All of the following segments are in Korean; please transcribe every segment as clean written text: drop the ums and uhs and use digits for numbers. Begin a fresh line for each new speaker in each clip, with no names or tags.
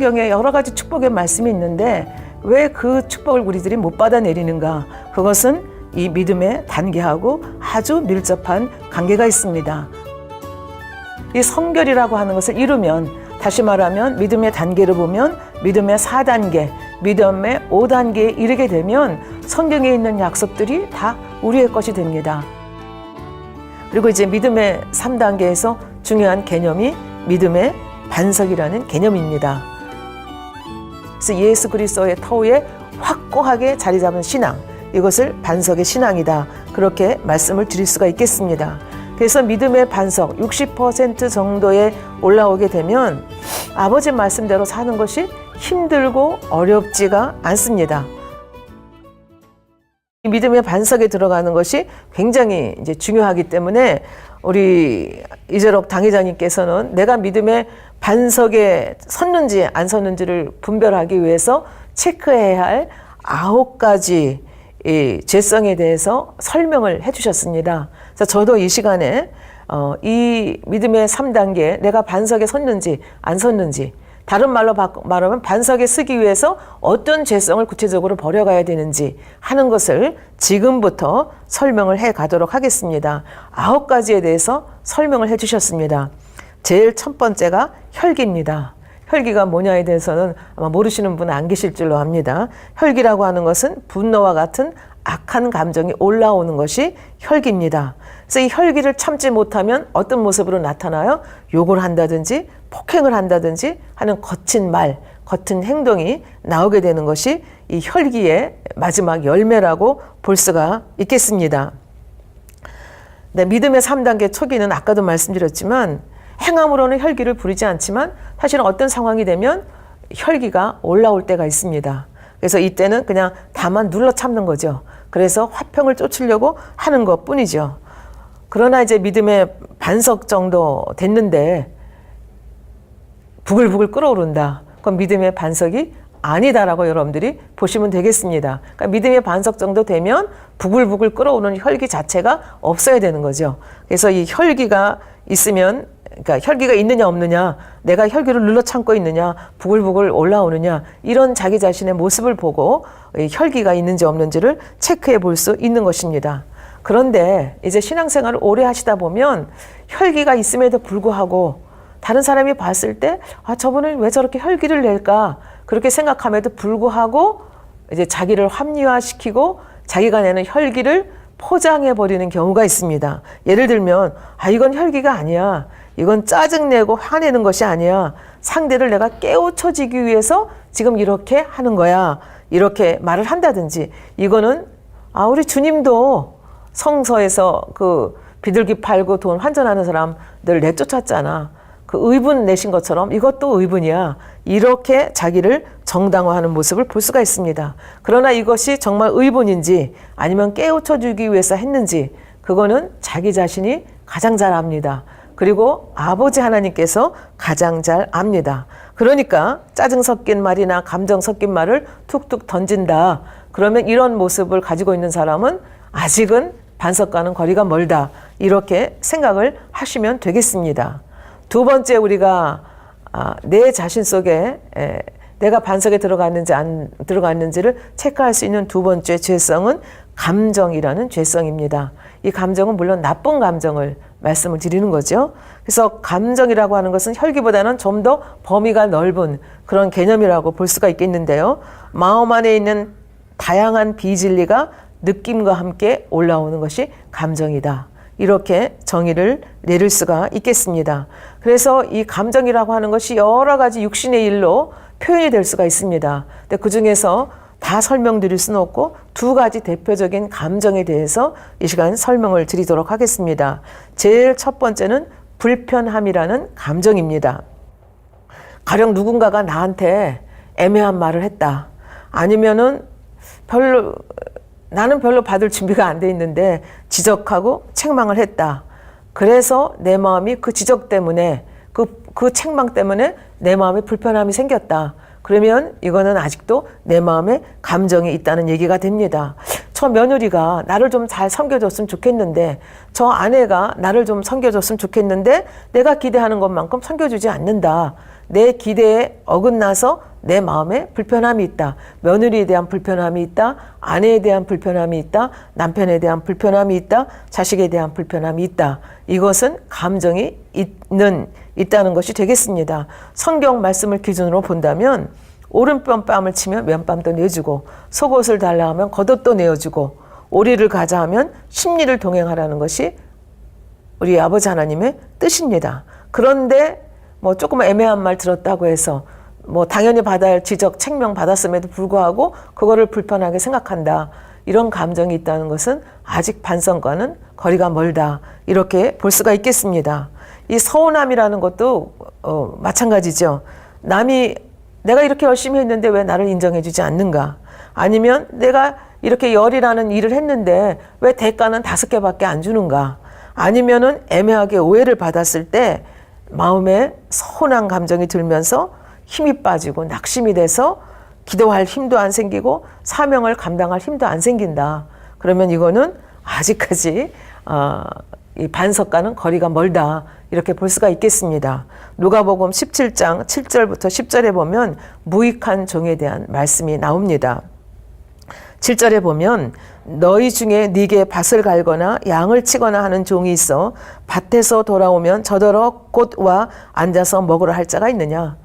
성경에 여러 가지 축복의 말씀이 있는데 왜 그 축복을 우리들이 못 받아내리는가? 그것은 이 믿음의 단계하고 아주 밀접한 관계가 있습니다. 이 성결이라고 하는 것을 이루면, 다시 말하면 믿음의 단계를 보면 믿음의 4단계, 믿음의 5단계에 이르게 되면 성경에 있는 약속들이 다 우리의 것이 됩니다. 그리고 이제 믿음의 3단계에서 중요한 개념이 믿음의 반석이라는 개념입니다. 그래서 예수 그리스도의 터위에 확고하게 자리 잡은 신앙, 이것을 반석의 신앙이다, 그렇게 말씀을 드릴 수가 있겠습니다. 그래서 믿음의 반석 60% 정도에 올라오게 되면 아버지 말씀대로 사는 것이 힘들고 어렵지가 않습니다. 믿음의 반석에 들어가는 것이 굉장히 이제 중요하기 때문에 우리 이재록 당회장님께서는 내가 믿음의 반석에 섰는지 안 섰는지를 분별하기 위해서 체크해야 할 9가지 이 죄성에 대해서 설명을 해주셨습니다. 그래서 저도 이 시간에 이 믿음의 3단계, 내가 반석에 섰는지 안 섰는지, 다른 말로 말하면 반석에 서기 위해서 어떤 죄성을 구체적으로 버려가야 되는지 하는 것을 지금부터 설명을 해 가도록 하겠습니다. 9가지에 대해서 설명을 해 주셨습니다. 제일 첫 번째가 혈기입니다. 혈기가 뭐냐에 대해서는 아마 모르시는 분은 안 계실 줄로 압니다. 혈기라고 하는 것은 분노와 같은 악한 감정이 올라오는 것이 혈기입니다. 그래서 이 혈기를 참지 못하면 어떤 모습으로 나타나요? 욕을 한다든지 폭행을 한다든지 하는 거친 말, 거친 행동이 나오게 되는 것이 이 혈기의 마지막 열매라고 볼 수가 있겠습니다. 네, 믿음의 3단계 초기는 아까도 말씀드렸지만 행함으로는 혈기를 부리지 않지만 사실은 어떤 상황이 되면 혈기가 올라올 때가 있습니다. 그래서 이때는 그냥 다만 눌러 참는 거죠. 그래서 화평을 쫓으려고 하는 것 뿐이죠. 그러나 이제 믿음의 반석 정도 됐는데 부글부글 끓어오른다. 그건 믿음의 반석이 아니다라고 여러분들이 보시면 되겠습니다. 그러니까 믿음의 반석 정도 되면 부글부글 끓어오르는 혈기 자체가 없어야 되는 거죠. 그래서 이 혈기가 있으면, 그러니까 혈기가 있느냐 없느냐, 내가 혈기를 눌러 참고 있느냐, 부글부글 올라오느냐, 이런 자기 자신의 모습을 보고 혈기가 있는지 없는지를 체크해 볼 수 있는 것입니다. 그런데 이제 신앙생활을 오래 하시다 보면 혈기가 있음에도 불구하고 다른 사람이 봤을 때 저분은 왜 저렇게 혈기를 낼까, 그렇게 생각함에도 불구하고 이제 자기를 합리화시키고 자기가 내는 혈기를 포장해 버리는 경우가 있습니다. 예를 들면 이건 혈기가 아니야, 이건 짜증내고 화내는 것이 아니야, 상대를 내가 깨우쳐지기 위해서 지금 이렇게 하는 거야, 이렇게 말을 한다든지, 이거는 우리 주님도 성서에서 그 비둘기 팔고 돈 환전하는 사람들 내쫓았잖아, 그 의분 내신 것처럼 이것도 의분이야, 이렇게 자기를 정당화하는 모습을 볼 수가 있습니다. 그러나 이것이 정말 의분인지 아니면 깨우쳐주기 위해서 했는지 그거는 자기 자신이 가장 잘 압니다. 그리고 아버지 하나님께서 가장 잘 압니다. 그러니까 짜증 섞인 말이나 감정 섞인 말을 툭툭 던진다. 그러면 이런 모습을 가지고 있는 사람은 아직은 반석과는 거리가 멀다, 이렇게 생각을 하시면 되겠습니다. 두 번째, 우리가 내 자신 속에 내가 반석에 들어갔는지 안 들어갔는지를 체크할 수 있는 두 번째 죄성은 감정이라는 죄성입니다. 이 감정은 물론 나쁜 감정을 말씀을 드리는 거죠. 그래서 감정이라고 하는 것은 혈기보다는 좀 더 범위가 넓은 그런 개념이라고 볼 수가 있겠는데요. 마음 안에 있는 다양한 비진리가 느낌과 함께 올라오는 것이 감정이다, 이렇게 정의를 내릴 수가 있겠습니다. 그래서 이 감정이라고 하는 것이 여러 가지 육신의 일로 표현이 될 수가 있습니다. 근데 그 중에서 다 설명드릴 수는 없고 두 가지 대표적인 감정에 대해서 이 시간 설명을 드리도록 하겠습니다. 제일 첫 번째는 불편함이라는 감정입니다. 가령 누군가가 나한테 애매한 말을 했다, 아니면은 나는 별로 받을 준비가 안 돼 있는데 지적하고 책망을 했다. 그래서 내 마음이 그 지적 때문에, 그 책망 때문에 내 마음에 불편함이 생겼다. 그러면 이거는 아직도 내 마음에 감정이 있다는 얘기가 됩니다. 저 며느리가 나를 좀 잘 섬겨줬으면 좋겠는데, 저 아내가 나를 좀 섬겨줬으면 좋겠는데 내가 기대하는 것만큼 섬겨주지 않는다. 내 기대에 어긋나서 내 마음에 불편함이 있다. 며느리에 대한 불편함이 있다. 아내에 대한 불편함이 있다. 남편에 대한 불편함이 있다. 자식에 대한 불편함이 있다. 이것은 감정이 있다는 것이 되겠습니다. 성경 말씀을 기준으로 본다면 오른편 뺨을 치면 왼뺨도 내주고, 속옷을 달라 하면 겉옷도 내어주고, 오리를 가자 하면 십리를 동행하라는 것이 우리 아버지 하나님의 뜻입니다. 그런데 뭐 조금 애매한 말 들었다고 해서 뭐 당연히 받아야 할 지적, 책명 받았음에도 불구하고 그거를 불편하게 생각한다. 이런 감정이 있다는 것은 아직 반성과는 거리가 멀다. 이렇게 볼 수가 있겠습니다. 이 서운함이라는 것도 마찬가지죠. 내가 이렇게 열심히 했는데 왜 나를 인정해주지 않는가? 아니면 내가 이렇게 열이라는 일을 했는데 왜 대가는 5개밖에 안 주는가? 아니면은 애매하게 오해를 받았을 때 마음에 서운한 감정이 들면서 힘이 빠지고 낙심이 돼서 기도할 힘도 안 생기고 사명을 감당할 힘도 안 생긴다. 그러면 이거는 아직까지 이 반석과는 거리가 멀다. 이렇게 볼 수가 있겠습니다. 누가복음 17장 7절부터 10절에 보면 무익한 종에 대한 말씀이 나옵니다. 7절에 보면 너희 중에 네게 밭을 갈거나 양을 치거나 하는 종이 있어 밭에서 돌아오면 저더러 곧 와 앉아서 먹으라 할 자가 있느냐.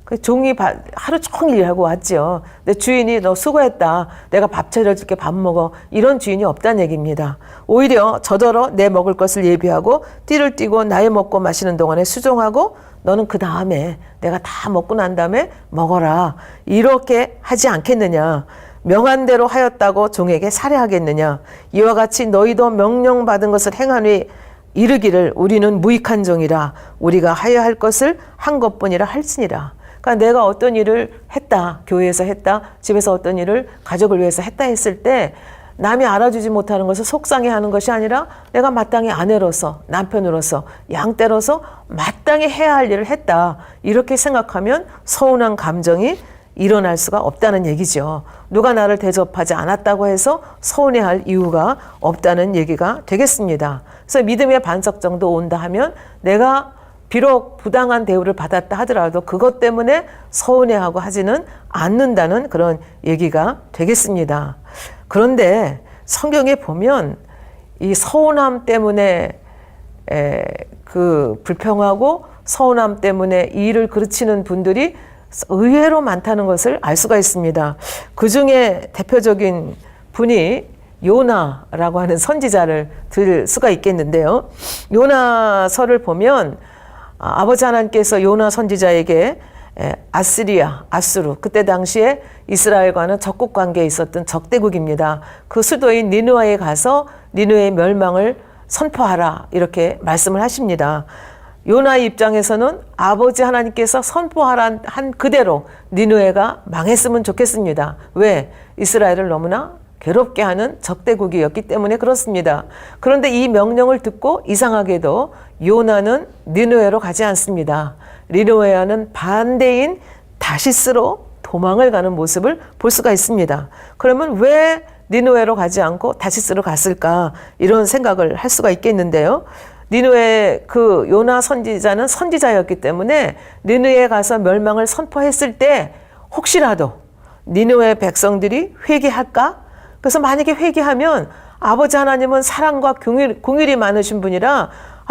그 종이 하루 종일 일하고 왔죠. 근데 주인이 너 수고했다. 내가 밥 차려줄게, 밥 먹어. 이런 주인이 없다는 얘기입니다. 오히려 저더러 내 먹을 것을 예비하고 띠를 띠고 나의 먹고 마시는 동안에 수종하고 너는 그 다음에 내가 다 먹고 난 다음에 먹어라. 이렇게 하지 않겠느냐. 명한 대로 하였다고 종에게 살해하겠느냐. 이와 같이 너희도 명령받은 것을 행하니 이르기를 우리는 무익한 종이라. 우리가 하여야 할 것을 한 것뿐이라 할지니라. 그러니까 내가 어떤 일을 했다, 교회에서 했다, 집에서 어떤 일을 가족을 위해서 했다 했을 때 남이 알아주지 못하는 것을 속상해하는 것이 아니라 내가 마땅히 아내로서, 남편으로서, 양떼로서 마땅히 해야 할 일을 했다. 이렇게 생각하면 서운한 감정이 일어날 수가 없다는 얘기죠. 누가 나를 대접하지 않았다고 해서 서운해할 이유가 없다는 얘기가 되겠습니다. 그래서 믿음의 반석 정도 온다 하면 내가 비록 부당한 대우를 받았다 하더라도 그것 때문에 서운해하고 하지는 않는다는 그런 얘기가 되겠습니다. 그런데 성경에 보면 이 서운함 때문에 그 불평하고 서운함 때문에 이 일을 그르치는 분들이 의외로 많다는 것을 알 수가 있습니다. 그 중에 대표적인 분이 요나라고 하는 선지자를 들 수가 있겠는데요. 요나서를 보면 아버지 하나님께서 요나 선지자에게 아수르, 그때 당시에 이스라엘과는 적국 관계에 있었던 적대국입니다. 그 수도인 니느웨에 가서 니느웨의 멸망을 선포하라 이렇게 말씀을 하십니다. 요나의 입장에서는 아버지 하나님께서 선포하라 한 그대로 니느웨가 망했으면 좋겠습니다. 왜? 이스라엘을 너무나 괴롭게 하는 적대국이었기 때문에 그렇습니다. 그런데 이 명령을 듣고 이상하게도 요나는 니느웨로 가지 않습니다. 니느웨와는 반대인 다시스로 도망을 가는 모습을 볼 수가 있습니다. 그러면 왜 니느웨로 가지 않고 다시스로 갔을까? 이런 생각을 할 수가 있겠는데요. 니느웨 그 요나 선지자는 선지자였기 때문에 니느웨에 가서 멸망을 선포했을 때 혹시라도 니느웨 백성들이 회개할까? 그래서 만약에 회개하면 아버지 하나님은 사랑과 긍휼이 많으신 분이라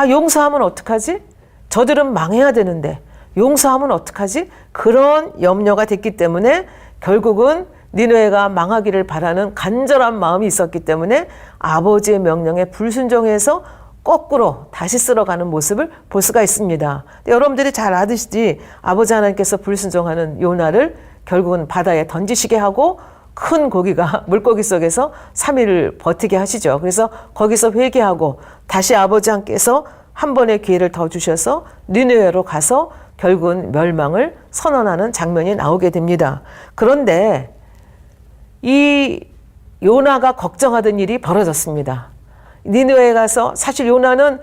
용서하면 어떡하지? 저들은 망해야 되는데 용서하면 어떡하지? 그런 염려가 됐기 때문에 결국은 니느웨가 망하기를 바라는 간절한 마음이 있었기 때문에 아버지의 명령에 불순종해서 거꾸로 다시 쓸어가는 모습을 볼 수가 있습니다. 여러분들이 잘 아시지 아버지 하나님께서 불순종하는 요나를 결국은 바다에 던지시게 하고 큰 고기가 물고기 속에서 3일을 버티게 하시죠. 그래서 거기서 회개하고 다시 아버지 하나님께서 한 번의 기회를 더 주셔서 니느웨로 가서 결국은 멸망을 선언하는 장면이 나오게 됩니다. 그런데 이 요나가 걱정하던 일이 벌어졌습니다. 니느웨에 가서 사실 요나는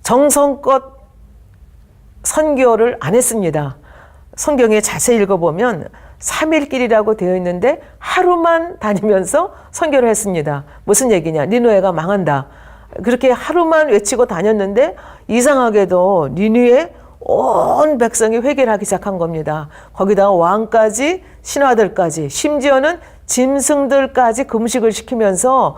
정성껏 선교를 안 했습니다. 성경에 자세히 읽어보면 3일길이라고 되어 있는데 하루만 다니면서 선교를 했습니다. 무슨 얘기냐? 니느웨가 망한다. 그렇게 하루만 외치고 다녔는데 이상하게도 니느웨 온 백성이 회개를 하기 시작한 겁니다. 거기다가 왕까지 신하들까지 심지어는 짐승들까지 금식을 시키면서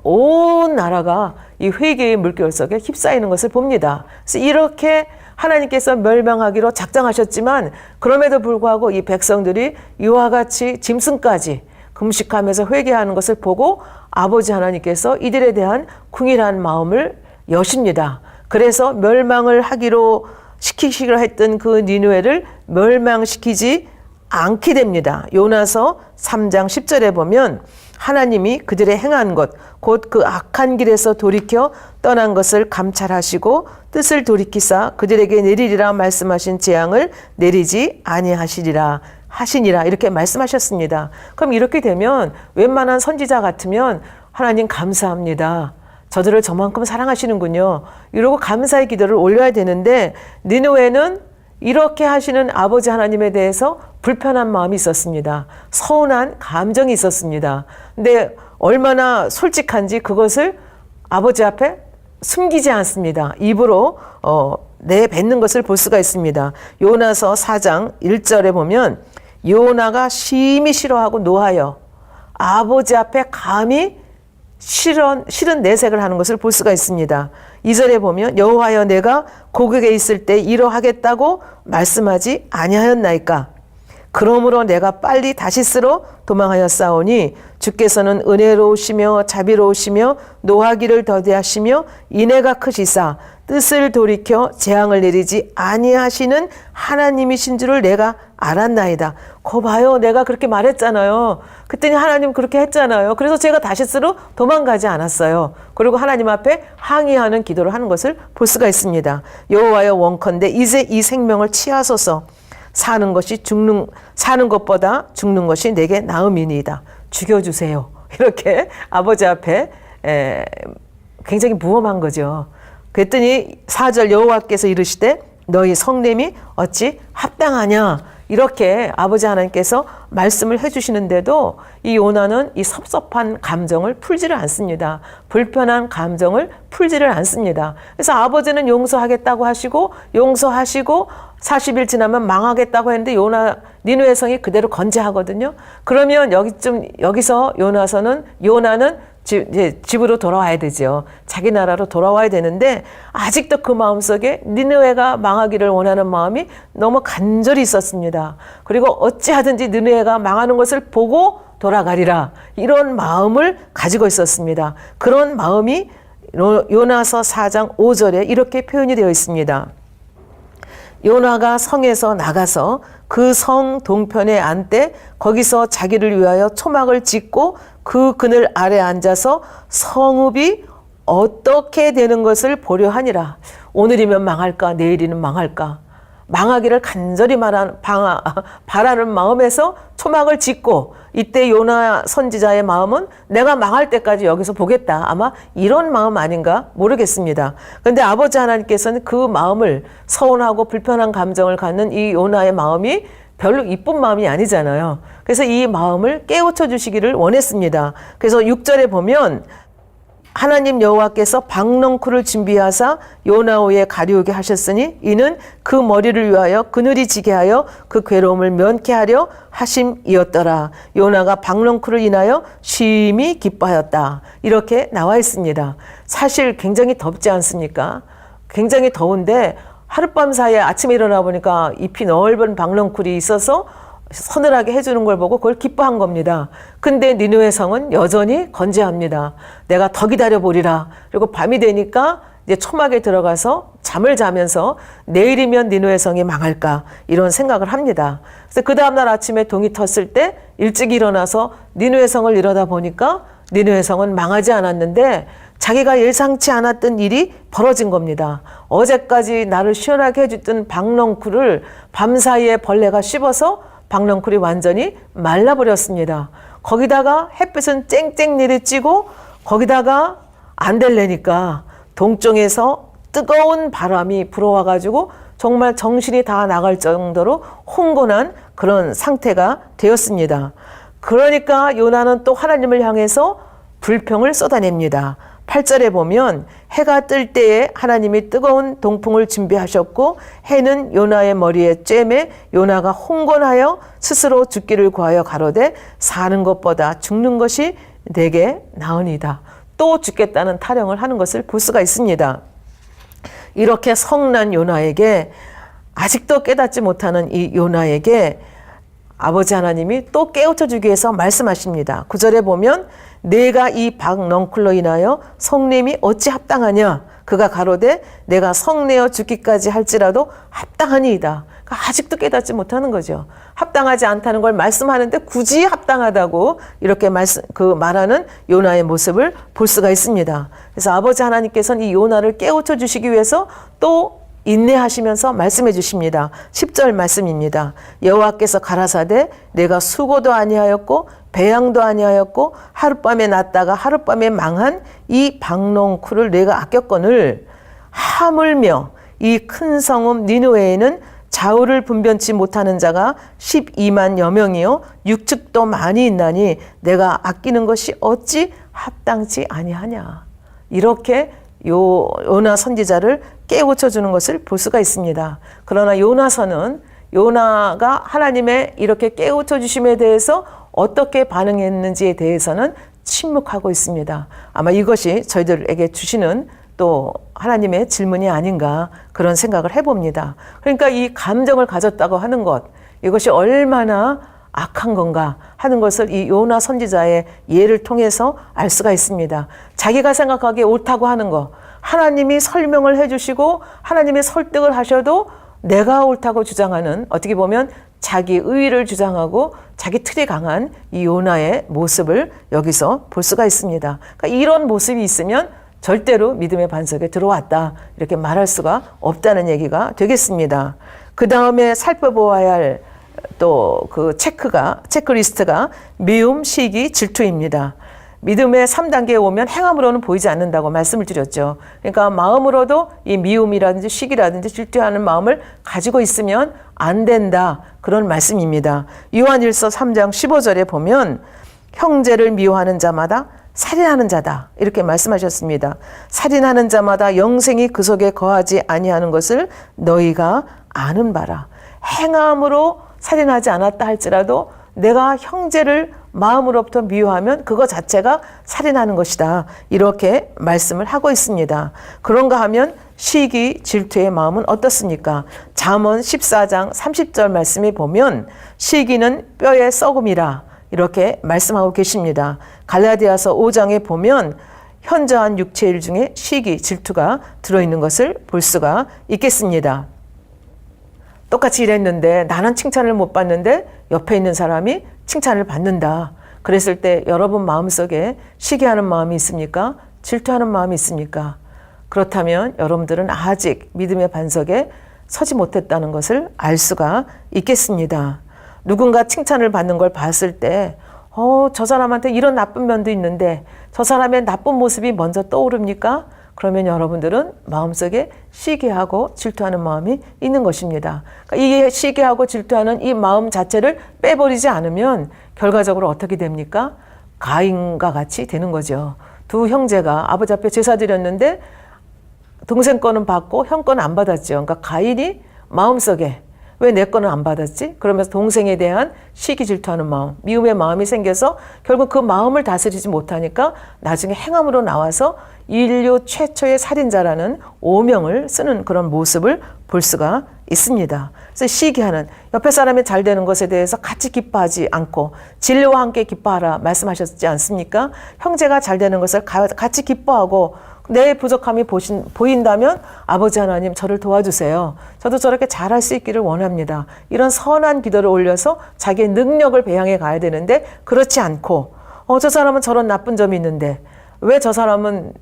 온 나라가 이 회개의 물결 속에 휩싸이는 것을 봅니다. 그래서 이렇게 하나님께서 멸망하기로 작정하셨지만 그럼에도 불구하고 이 백성들이 이와 같이 짐승까지 금식하면서 회개하는 것을 보고 아버지 하나님께서 이들에 대한 궁일한 마음을 여십니다. 그래서 멸망을 하기로 시키기로 했던 그 니느웨를 멸망시키지 않게 됩니다. 요나서 3장 10절에 보면 하나님이 그들의 행한 것, 곧 그 악한 길에서 돌이켜 떠난 것을 감찰하시고 뜻을 돌이키사 그들에게 내리리라 말씀하신 재앙을 내리지 아니하시리라 하시니라 이렇게 말씀하셨습니다. 그럼 이렇게 되면 웬만한 선지자 같으면 하나님 감사합니다. 저들을 저만큼 사랑하시는군요. 이러고 감사의 기도를 올려야 되는데 니느웨는 이렇게 하시는 아버지 하나님에 대해서 불편한 마음이 있었습니다. 서운한 감정이 있었습니다. 근데 얼마나 솔직한지 그것을 아버지 앞에 숨기지 않습니다. 입으로 내뱉는 것을 볼 수가 있습니다. 요나서 4장 1절에 보면 요나가 심히 싫어하고 노하여 아버지 앞에 감히 싫은 내색을 하는 것을 볼 수가 있습니다. 2절에 보면 여호와여 내가 고국에 있을 때 이러하겠다고 말씀하지 아니하였나이까. 그러므로 내가 빨리 다시스로 도망하였사오니 주께서는 은혜로우시며 자비로우시며 노하기를 더디하시며 인애가 크시사 뜻을 돌이켜 재앙을 내리지 아니하시는 하나님이신 줄을 내가 알았나이다. 거 봐요. 내가 그렇게 말했잖아요. 그랬더니 하나님 그렇게 했잖아요. 그래서 제가 다시스로 도망가지 않았어요. 그리고 하나님 앞에 항의하는 기도를 하는 것을 볼 수가 있습니다. 여호와여 원컨대 이제 이 생명을 취하소서. 사는 것보다 죽는 것이 내게 나음이니이다. 죽여주세요. 이렇게 아버지 앞에 굉장히 무엄한 거죠. 그랬더니 4절 여호와께서 이르시되 너희 성냄이 어찌 합당하냐. 이렇게 아버지 하나님께서 말씀을 해주시는데도 이 요나는 이 섭섭한 감정을 풀지를 않습니다. 불편한 감정을 풀지를 않습니다. 그래서 아버지는 용서하겠다고 하시고 40일 지나면 망하겠다고 했는데 니느웨 성이 그대로 건재하거든요. 그러면 여기서 요나는 집으로 돌아와야 되죠. 자기 나라로 돌아와야 되는데 아직도 그 마음속에 니느웨가 망하기를 원하는 마음이 너무 간절히 있었습니다. 그리고 어찌하든지 니느웨가 망하는 것을 보고 돌아가리라 이런 마음을 가지고 있었습니다. 그런 마음이 요나서 4장 5절에 이렇게 표현이 되어 있습니다. 요나가 성에서 나가서 그 성 동편에 앉되 거기서 자기를 위하여 초막을 짓고 그 그늘 아래 앉아서 성읍이 어떻게 되는 것을 보려 하니라. 오늘이면 망할까 내일이면 망할까 망하기를 간절히 바라는 마음에서 초막을 짓고 이때 요나 선지자의 마음은 내가 망할 때까지 여기서 보겠다. 아마 이런 마음 아닌가 모르겠습니다. 그런데 아버지 하나님께서는 그 마음을 서운하고 불편한 감정을 갖는 이 요나의 마음이 별로 이쁜 마음이 아니잖아요. 그래서 이 마음을 깨우쳐 주시기를 원했습니다. 그래서 6절에 보면 하나님 여호와께서 박넝쿨을 준비하사 요나오에 가리우게 하셨으니 이는 그 머리를 위하여 그늘이 지게 하여 그 괴로움을 면케 하려 하심이었더라. 요나가 박넝쿨을 인하여 심히 기뻐하였다. 이렇게 나와 있습니다. 사실 굉장히 덥지 않습니까? 굉장히 더운데 하룻밤 사이에 아침에 일어나 보니까 잎이 넓은 박넝쿨이 있어서 서늘하게 해주는 걸 보고 그걸 기뻐한 겁니다. 근데 니느웨 성은 여전히 건재합니다. 내가 더 기다려보리라. 그리고 밤이 되니까 이제 초막에 들어가서 잠을 자면서 내일이면 니느웨 성이 망할까 이런 생각을 합니다. 그래서 그 다음날 아침에 동이 텄을 때 일찍 일어나서 니느웨 성을 이러다 보니까 니느웨 성은 망하지 않았는데 자기가 예상치 않았던 일이 벌어진 겁니다. 어제까지 나를 시원하게 해줬던 박넝쿨을 밤사이에 벌레가 씹어서 박넝쿨이 완전히 말라버렸습니다. 거기다가 햇빛은 쨍쨍 내리쬐고 거기다가 안 될래니까 동쪽에서 뜨거운 바람이 불어와가지고 정말 정신이 다 나갈 정도로 홍곤한 그런 상태가 되었습니다. 그러니까 요나는 또 하나님을 향해서 불평을 쏟아냅니다. 8절에 보면 해가 뜰 때에 하나님이 뜨거운 동풍을 준비하셨고 해는 요나의 머리에 쬐매 요나가 홍건하여 스스로 죽기를 구하여 가로되 사는 것보다 죽는 것이 내게 나으니이다. 또 죽겠다는 타령을 하는 것을 볼 수가 있습니다. 이렇게 성난 요나에게 아직도 깨닫지 못하는 이 요나에게 아버지 하나님이 또 깨우쳐 주기 위해서 말씀하십니다. 9절에 보면 내가 이 박넝쿨로 인하여 성냄이 어찌 합당하냐. 그가 가로되 내가 성내어 죽기까지 할지라도 합당하니이다. 그러니까 아직도 깨닫지 못하는 거죠. 합당하지 않다는 걸 말씀하는데 굳이 합당하다고 이렇게 말하는 요나의 모습을 볼 수가 있습니다. 그래서 아버지 하나님께서는 이 요나를 깨우쳐 주시기 위해서 또 인내하시면서 말씀해 주십니다. 10절 말씀입니다. 여호와께서 가라사대 내가 수고도 아니하였고 배양도 아니하였고 하룻밤에 났다가 하룻밤에 망한 이 박넝쿨을 내가 아꼈거늘 하물며 이 큰 성읍 니느웨에는 좌우를 분변치 못하는 자가 12만여 명이요 육축도 많이 있나니 내가 아끼는 것이 어찌 합당치 아니하냐. 이렇게 요나 선지자를 깨우쳐 주는 것을 볼 수가 있습니다. 그러나 요나서는 요나가 하나님의 이렇게 깨우쳐 주심에 대해서 어떻게 반응했는지에 대해서는 침묵하고 있습니다. 아마 이것이 저희들에게 주시는 또 하나님의 질문이 아닌가 그런 생각을 해봅니다. 그러니까 이 감정을 가졌다고 하는 것, 이것이 얼마나 악한 건가 하는 것을 이 요나 선지자의 예를 통해서 알 수가 있습니다. 자기가 생각하기에 옳다고 하는 거, 하나님이 설명을 해주시고 하나님의 설득을 하셔도 내가 옳다고 주장하는, 어떻게 보면 자기 의의를 주장하고 자기 틀이 강한 이 요나의 모습을 여기서 볼 수가 있습니다. 그러니까 이런 모습이 있으면 절대로 믿음의 반석에 들어왔다 이렇게 말할 수가 없다는 얘기가 되겠습니다. 그 다음에 살펴보아야 할 또 그 체크리스트가 미움, 시기, 질투입니다. 믿음의 3단계에 오면 행함으로는 보이지 않는다고 말씀을 드렸죠. 그러니까 마음으로도 이 미움이라든지 시기라든지 질투하는 마음을 가지고 있으면 안 된다. 그런 말씀입니다. 요한일서 3장 15절에 보면 형제를 미워하는 자마다 살인하는 자다. 이렇게 말씀하셨습니다. 살인하는 자마다 영생이 그 속에 거하지 아니하는 것을 너희가 아는 바라. 행함으로 살인하지 않았다 할지라도 내가 형제를 마음으로부터 미워하면 그거 자체가 살인하는 것이다. 이렇게 말씀을 하고 있습니다. 그런가 하면 시기, 질투의 마음은 어떻습니까? 잠언 14장 30절 말씀에 보면 시기는 뼈의 썩음이라 이렇게 말씀하고 계십니다. 갈라디아서 5장에 보면 현저한 육체일 중에 시기, 질투가 들어있는 것을 볼 수가 있겠습니다. 똑같이 일했는데 나는 칭찬을 못 받는데 옆에 있는 사람이 칭찬을 받는다. 그랬을 때 여러분 마음속에 시기하는 마음이 있습니까? 질투하는 마음이 있습니까? 그렇다면 여러분들은 아직 믿음의 반석에 서지 못했다는 것을 알 수가 있겠습니다. 누군가 칭찬을 받는 걸 봤을 때 저 사람한테 이런 나쁜 면도 있는데 저 사람의 나쁜 모습이 먼저 떠오릅니까? 그러면 여러분들은 마음속에 시기하고 질투하는 마음이 있는 것입니다. 그러니까 이 시기하고 질투하는 이 마음 자체를 빼버리지 않으면 결과적으로 어떻게 됩니까? 가인과 같이 되는 거죠. 두 형제가 아버지 앞에 제사 드렸는데 동생 거는 받고 형 거는 안 받았죠. 그러니까 가인이 마음속에 왜 내 거는 안 받았지? 그러면서 동생에 대한 시기 질투하는 마음, 미움의 마음이 생겨서 결국 그 마음을 다스리지 못하니까 나중에 행함으로 나와서 인류 최초의 살인자라는 오명을 쓰는 그런 모습을 볼 수가 있습니다. 그래서 시기하는, 옆에 사람이 잘 되는 것에 대해서 같이 기뻐하지 않고 진리와 함께 기뻐하라 말씀하셨지 않습니까? 형제가 잘 되는 것을 같이 기뻐하고 내 부족함이 보인다면 아버지 하나님 저를 도와주세요. 저도 저렇게 잘할 수 있기를 원합니다. 이런 선한 기도를 올려서 자기의 능력을 배양해 가야 되는데 그렇지 않고 저 사람은 저런 나쁜 점이 있는데 왜 저 사람은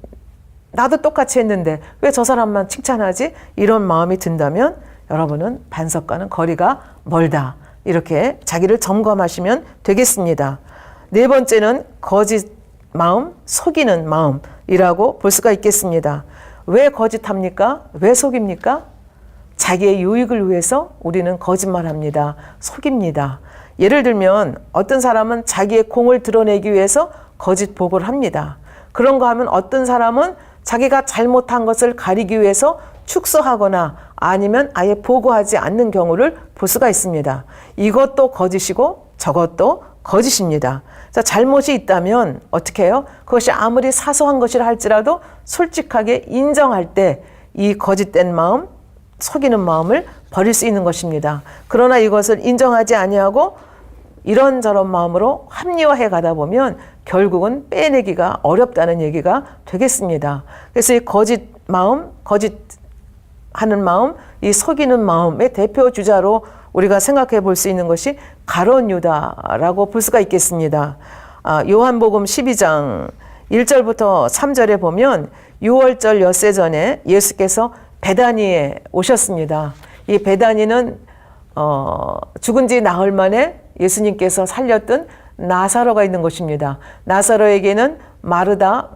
나도 똑같이 했는데 왜 저 사람만 칭찬하지? 이런 마음이 든다면 여러분은 반석과는 거리가 멀다. 이렇게 자기를 점검하시면 되겠습니다. 네 번째는 거짓 마음, 속이는 마음이라고 볼 수가 있겠습니다. 왜 거짓합니까? 왜 속입니까? 자기의 유익을 위해서 우리는 거짓말합니다. 속입니다. 예를 들면 어떤 사람은 자기의 공을 드러내기 위해서 거짓 보고를 합니다. 그런 거 하면 어떤 사람은 자기가 잘못한 것을 가리기 위해서 축소하거나 아니면 아예 보고하지 않는 경우를 볼 수가 있습니다. 이것도 거짓이고 저것도 거짓입니다. 자, 잘못이 있다면 어떻게 해요? 그것이 아무리 사소한 것이라 할지라도 솔직하게 인정할 때 이 거짓된 마음, 속이는 마음을 버릴 수 있는 것입니다. 그러나 이것을 인정하지 아니하고 이런저런 마음으로 합리화해 가다 보면 결국은 빼내기가 어렵다는 얘기가 되겠습니다. 그래서 이 거짓 마음, 거짓하는 마음, 이 속이는 마음의 대표 주자로 우리가 생각해 볼 수 있는 것이 가룟 유다라고 볼 수가 있겠습니다. 요한복음 12장 1절부터 3절에 보면 6월절 엿새 전에 예수께서 베다니에 오셨습니다. 이 베다니는 죽은 지 나흘 만에 예수님께서 살렸던 나사로가 있는 곳입니다. 나사로에게는 마르다와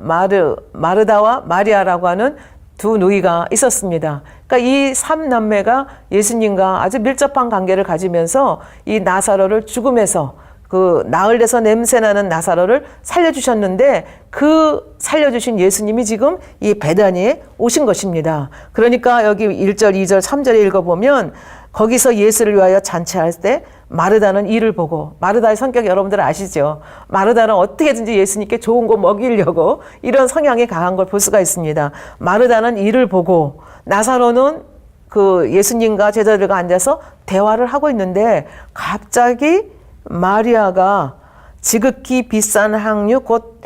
마리아라고 하는 두 누이가 있었습니다. 그러니까 이 3남매가 예수님과 아주 밀접한 관계를 가지면서 이 나사로를 죽음에서 그 나흘에서 냄새나는 나사로를 살려주셨는데 그 살려주신 예수님이 지금 이 베다니에 오신 것입니다. 그러니까 여기 1절, 2절, 3절에 읽어보면 거기서 예수를 위하여 잔치할 때 마르다는 이를 보고, 마르다의 성격 여러분들 아시죠? 마르다는 어떻게든지 예수님께 좋은 거 먹이려고 이런 성향이 강한 걸 볼 수가 있습니다. 마르다는 이를 보고 나사로는 그 예수님과 제자들과 앉아서 대화를 하고 있는데 갑자기 마리아가 지극히 비싼 향유 곧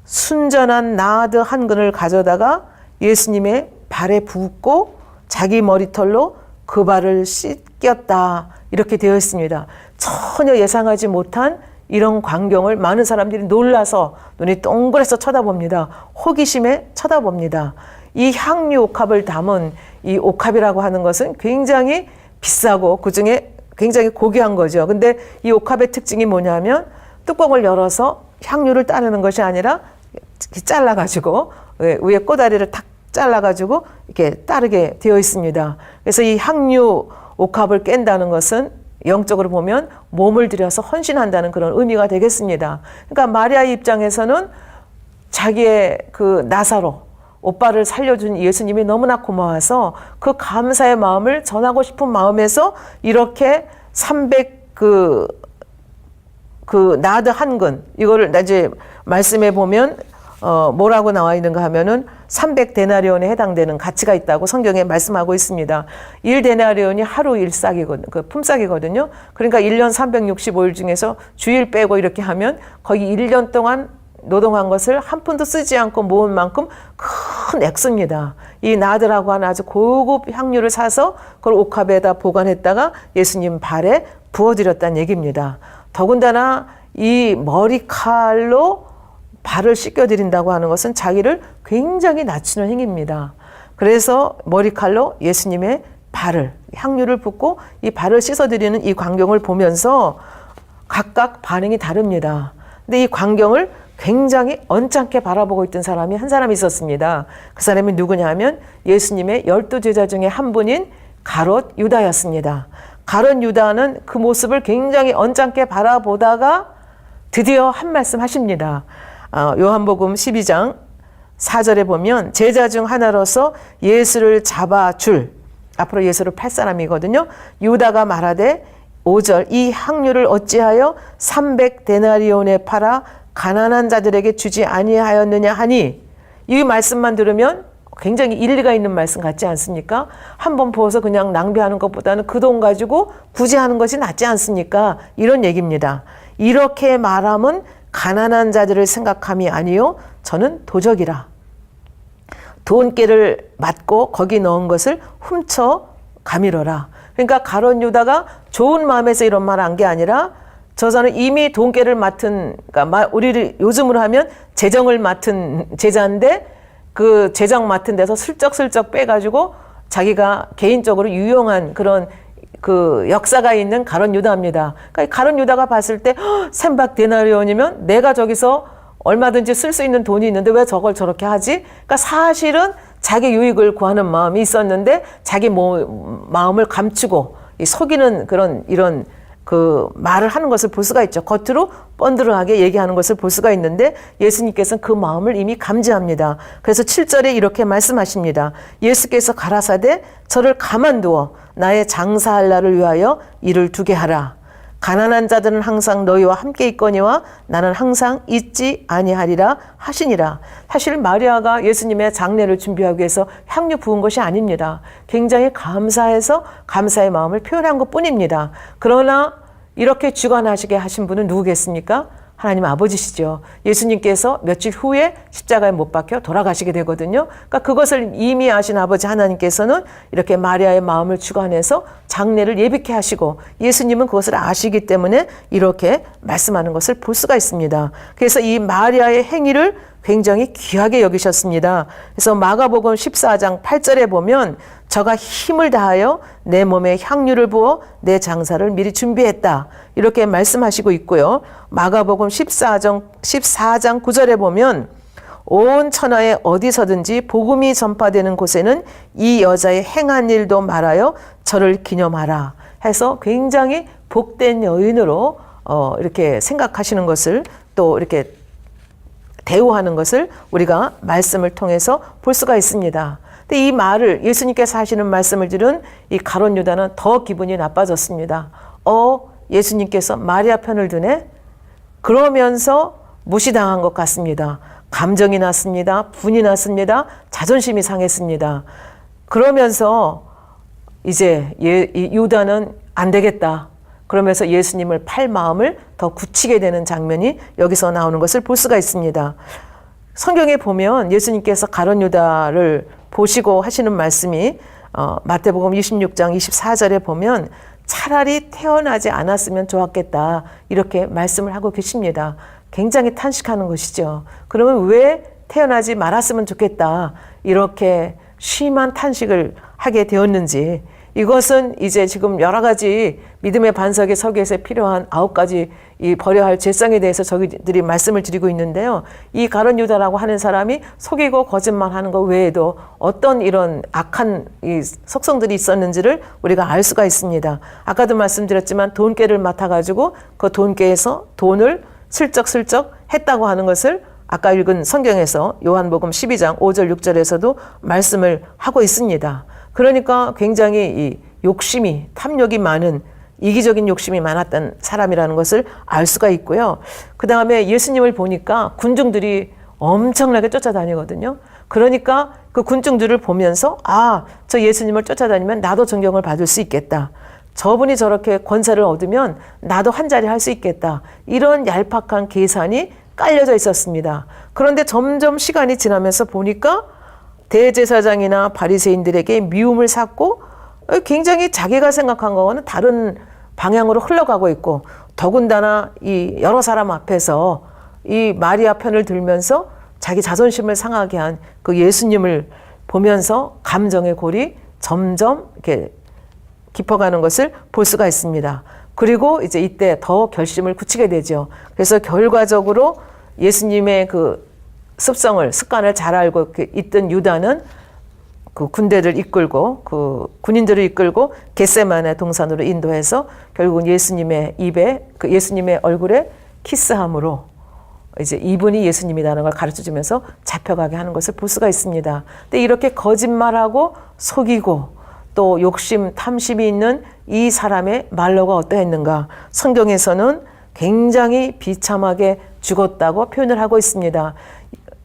순전한 나드 한 근을 가져다가 예수님의 발에 붓고 자기 머리털로 그 발을 씻겼다. 이렇게 되어 있습니다. 전혀 예상하지 못한 이런 광경을 많은 사람들이 놀라서 눈이 동그래서 쳐다봅니다. 호기심에 쳐다봅니다. 이 향유 옥합을 담은 이 옥합이라고 하는 것은 굉장히 비싸고 그중에 굉장히 고귀한 거죠. 근데 이 옥합의 특징이 뭐냐면 뚜껑을 열어서 향유를 따르는 것이 아니라 잘라가지고 위에 꼬다리를 탁 잘라가지고 이렇게 따르게 되어 있습니다. 그래서 이 향유 옥합을 깬다는 것은 영적으로 보면 몸을 들여서 헌신한다는 그런 의미가 되겠습니다. 그러니까 마리아의 입장에서는 자기의 그 나사로 오빠를 살려준 예수님이 너무나 고마워서 그 감사의 마음을 전하고 싶은 마음에서 이렇게 300 나드 한 근, 이거를 이제 말씀해 보면 뭐라고 나와 있는가 하면은 300데나리온에 해당되는 가치가 있다고 성경에 말씀하고 있습니다. 1데나리온이 하루 일삭이거든요. 그 품삯이거든요. 그러니까 1년 365일 중에서 주일 빼고 이렇게 하면 거의 1년 동안 노동한 것을 한 푼도 쓰지 않고 모은 만큼 큰 액수입니다. 이 나드라고 하는 아주 고급 향유를 사서 그걸 옥합에다 보관했다가 예수님 발에 부어드렸다는 얘기입니다. 더군다나 이 머리칼로 발을 씻겨드린다고 하는 것은 자기를 굉장히 낮추는 행위입니다. 그래서 머리칼로 예수님의 발을, 향유를 붓고 이 발을 씻어드리는 이 광경을 보면서 각각 반응이 다릅니다. 근데 이 광경을 굉장히 언짢게 바라보고 있던 사람이 한 사람이 있었습니다. 그 사람이 누구냐 하면 예수님의 12제자 중에 한 분인 가롯 유다였습니다. 가롯 유다는 그 모습을 굉장히 언짢게 바라보다가 드디어 한 말씀 하십니다. 요한복음 12장 4절에 보면 제자 중 하나로서 예수를 잡아줄, 앞으로 예수를 팔 사람이거든요. 유다가 말하되 5절 이 향유를 어찌하여 300데나리온에 팔아 가난한 자들에게 주지 아니하였느냐 하니, 이 말씀만 들으면 굉장히 일리가 있는 말씀 같지 않습니까? 한번 부어서 그냥 낭비하는 것보다는 그 돈 가지고 구제하는 것이 낫지 않습니까? 이런 얘기입니다. 이렇게 말함은 가난한 자들을 생각함이 아니요 저는 도적이라. 돈깨를 맞고 거기 넣은 것을 훔쳐 가미러라. 그러니까 가롯 유다가 좋은 마음에서 이런 말 한 게 아니라 저자는 이미 돈깨를 맡은, 그러니까 우리 요즘으로 하면 재정을 맡은 제자인데 그 재정 맡은 데서 슬쩍슬쩍 빼가지고 자기가 개인적으로 유용한 그런 그 역사가 있는 가롯 유다입니다. 그러니까 가롯 유다가 봤을 때 300데나리온이면 내가 저기서 얼마든지 쓸 수 있는 돈이 있는데 왜 저걸 저렇게 하지? 그러니까 사실은 자기 유익을 구하는 마음이 있었는데 자기 마음을 감추고 속이는 이런 그 말을 하는 것을 볼 수가 있죠. 겉으로 뻔드르하게 얘기하는 것을 볼 수가 있는데 예수님께서는 그 마음을 이미 감지합니다. 그래서 7절에 이렇게 말씀하십니다. 예수께서 가라사대 저를 가만두어 나의 장사할 날을 위하여 일을 두게 하라. 가난한 자들은 항상 너희와 함께 있거니와 나는 항상 있지 아니하리라 하시니라. 사실 마리아가 예수님의 장례를 준비하기 위해서 향유 부은 것이 아닙니다. 굉장히 감사해서 감사의 마음을 표현한 것뿐입니다. 그러나 이렇게 주관하시게 하신 분은 누구겠습니까? 하나님 아버지시죠. 예수님께서 며칠 후에 십자가에 못 박혀 돌아가시게 되거든요. 그러니까 그것을 이미 아신 아버지 하나님께서는 이렇게 마리아의 마음을 주관해서 장례를 예비케 하시고 예수님은 그것을 아시기 때문에 이렇게 말씀하는 것을 볼 수가 있습니다. 그래서 이 마리아의 행위를 굉장히 귀하게 여기셨습니다. 그래서 마가복음 14장 8절에 보면 저가 힘을 다하여 내 몸에 향유를 부어 내 장사를 미리 준비했다. 이렇게 말씀하시고 있고요. 마가복음 14장 9절에 보면 온 천하에 어디서든지 복음이 전파되는 곳에는 이 여자의 행한 일도 말하여 저를 기념하라 해서 굉장히 복된 여인으로 이렇게 생각하시는 것을 또 이렇게 대우하는 것을 우리가 말씀을 통해서 볼 수가 있습니다. 근데 이 말을 예수님께서 하시는 말씀을 들은 이 가룟 유다는 더 기분이 나빠졌습니다. 예수님께서 마리아 편을 드네? 그러면서 무시당한 것 같습니다. 감정이 났습니다. 분이 났습니다. 자존심이 상했습니다. 그러면서 이제 유다는 안 되겠다. 그러면서 예수님을 팔 마음을 더 굳히게 되는 장면이 여기서 나오는 것을 볼 수가 있습니다. 성경에 보면 예수님께서 가룟 유다를 보시고 하시는 말씀이 마태복음 26장 24절에 보면 차라리 태어나지 않았으면 좋았겠다 이렇게 말씀을 하고 계십니다. 굉장히 탄식하는 것이죠. 그러면 왜 태어나지 말았으면 좋겠다 이렇게 심한 탄식을 하게 되었는지 이것은 이제 지금 여러 가지 믿음의 반석에 서기 위해서 필요한 9가지 이 버려야 할 죄성에 대해서 저희들이 말씀을 드리고 있는데요. 이 가룟 유다라고 하는 사람이 속이고 거짓말하는 것 외에도 어떤 이런 악한 이 속성들이 있었는지를 우리가 알 수가 있습니다. 아까도 말씀드렸지만 돈깨를 맡아가지고 그 돈깨에서 돈을 슬쩍슬쩍 했다고 하는 것을 아까 읽은 성경에서 요한복음 12장 5절 6절에서도 말씀을 하고 있습니다. 그러니까 굉장히 이 욕심이 탐욕이 많은 이기적인 욕심이 많았던 사람이라는 것을 알 수가 있고요. 그 다음에 예수님을 보니까 군중들이 엄청나게 쫓아다니거든요. 그러니까 그 군중들을 보면서 저 예수님을 쫓아다니면 나도 존경을 받을 수 있겠다. 저분이 저렇게 권세를 얻으면 나도 한 자리 할 수 있겠다. 이런 얄팍한 계산이 깔려져 있었습니다. 그런데 점점 시간이 지나면서 보니까 대제사장이나 바리새인들에게 미움을 샀고 굉장히 자기가 생각한 거와는 다른 방향으로 흘러가고 있고 더군다나 이 여러 사람 앞에서 이 마리아 편을 들면서 자기 자존심을 상하게 한 그 예수님을 보면서 감정의 골이 점점 이렇게 깊어가는 것을 볼 수가 있습니다. 그리고 이제 이때 더 결심을 굳히게 되죠. 그래서 결과적으로 예수님의 그 습관을 잘 알고 있던 유다는 그 군대를 이끌고 그 군인들을 이끌고 겟세마네 동산으로 인도해서 결국은 예수님의 입에 그 예수님의 얼굴에 키스함으로 이제 이분이 예수님이라는 걸 가르쳐 주면서 잡혀가게 하는 것을 볼 수가 있습니다. 근데 이렇게 거짓말하고 속이고 또 욕심, 탐심이 있는 이 사람의 말로가 어떠했는가? 성경에서는 굉장히 비참하게 죽었다고 표현을 하고 있습니다.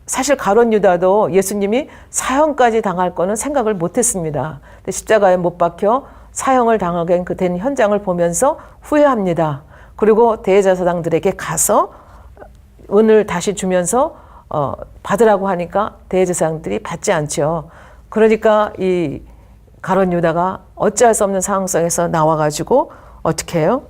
사실 가룟 유다도 예수님이 사형까지 당할 거는 생각을 못했습니다. 십자가에 못 박혀 사형을 당하게 된 현장을 보면서 후회합니다. 그리고 대제사장들에게 가서 은을 다시 주면서 받으라고 하니까 대제사장들이 받지 않죠. 그러니까 이 가룟 유다가 어찌할 수 없는 상황 속에서 나와가지고 어떻게 해요?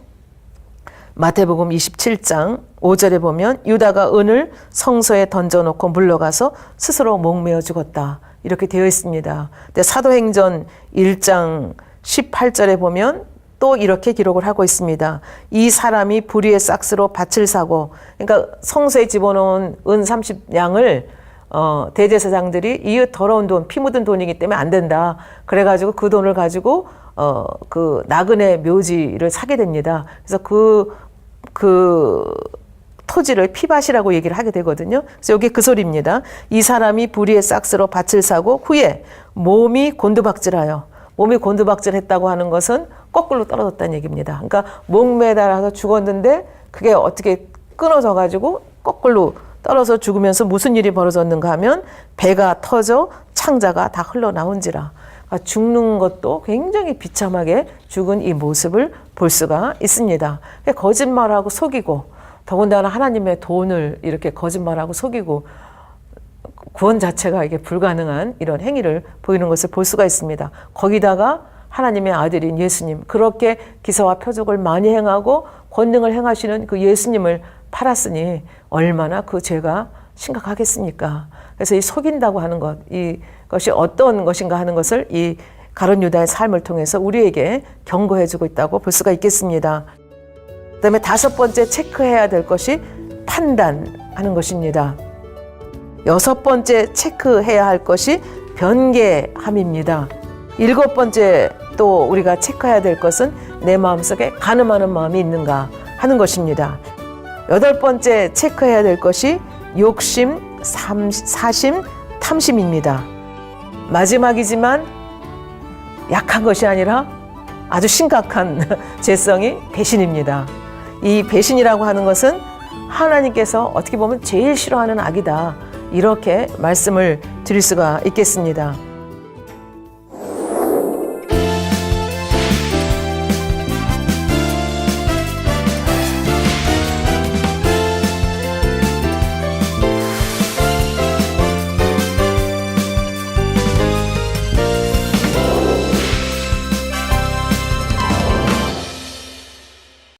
마태복음 27장 5절에 보면 유다가 은을 성소에 던져놓고 물러가서 스스로 목매어 죽었다. 이렇게 되어 있습니다. 근데 사도행전 1장 18절에 보면 또 이렇게 기록을 하고 있습니다. 이 사람이 불의의 싹스로 밭을 사고 그러니까 성소에 집어넣은 은 30양을 대제사장들이 이 더러운 돈, 피 묻은 돈이기 때문에 안 된다. 그래가지고 그 돈을 가지고 그 나그네 묘지를 사게 됩니다. 그래서 그 토지를 피밭이라고 얘기를 하게 되거든요. 그래서 여기 그 소리입니다. 이 사람이 불의의 싹스로 밭을 사고 후에 몸이 곤두박질하여, 몸이 곤두박질했다고 하는 것은 거꾸로 떨어졌다는 얘기입니다. 그러니까 목매달아서 죽었는데 그게 어떻게 끊어져 가지고 거꾸로 떨어져 죽으면서 무슨 일이 벌어졌는가 하면 배가 터져 창자가 다 흘러나온지라. 그러니까 죽는 것도 굉장히 비참하게 죽은 이 모습을 볼 수가 있습니다. 거짓말하고 속이고, 더군다나 하나님의 돈을 이렇게 거짓말하고 속이고, 구원 자체가 이게 불가능한 이런 행위를 보이는 것을 볼 수가 있습니다. 거기다가 하나님의 아들인 예수님, 그렇게 기사와 표적을 많이 행하고 권능을 행하시는 그 예수님을 팔았으니 얼마나 그 죄가 심각하겠습니까? 그래서 이 속인다고 하는 것, 이것이 어떤 것인가 하는 것을 이 가룟 유다의 삶을 통해서 우리에게 경고해주고 있다고 볼 수가 있겠습니다. 그다음에 5번째 체크해야 될 것이 판단하는 것입니다. 6번째 체크해야 할 것이 변개함입니다. 7번째 또 우리가 체크해야 될 것은 내 마음속에 간음하는 마음이 있는가 하는 것입니다. 8번째 체크해야 될 것이 욕심, 사심, 탐심입니다. 마지막이지만 약한 것이 아니라 아주 심각한 죄성이 배신입니다. 이 배신이라고 하는 것은 하나님께서 어떻게 보면 제일 싫어하는 악이다. 이렇게 말씀을 드릴 수가 있겠습니다.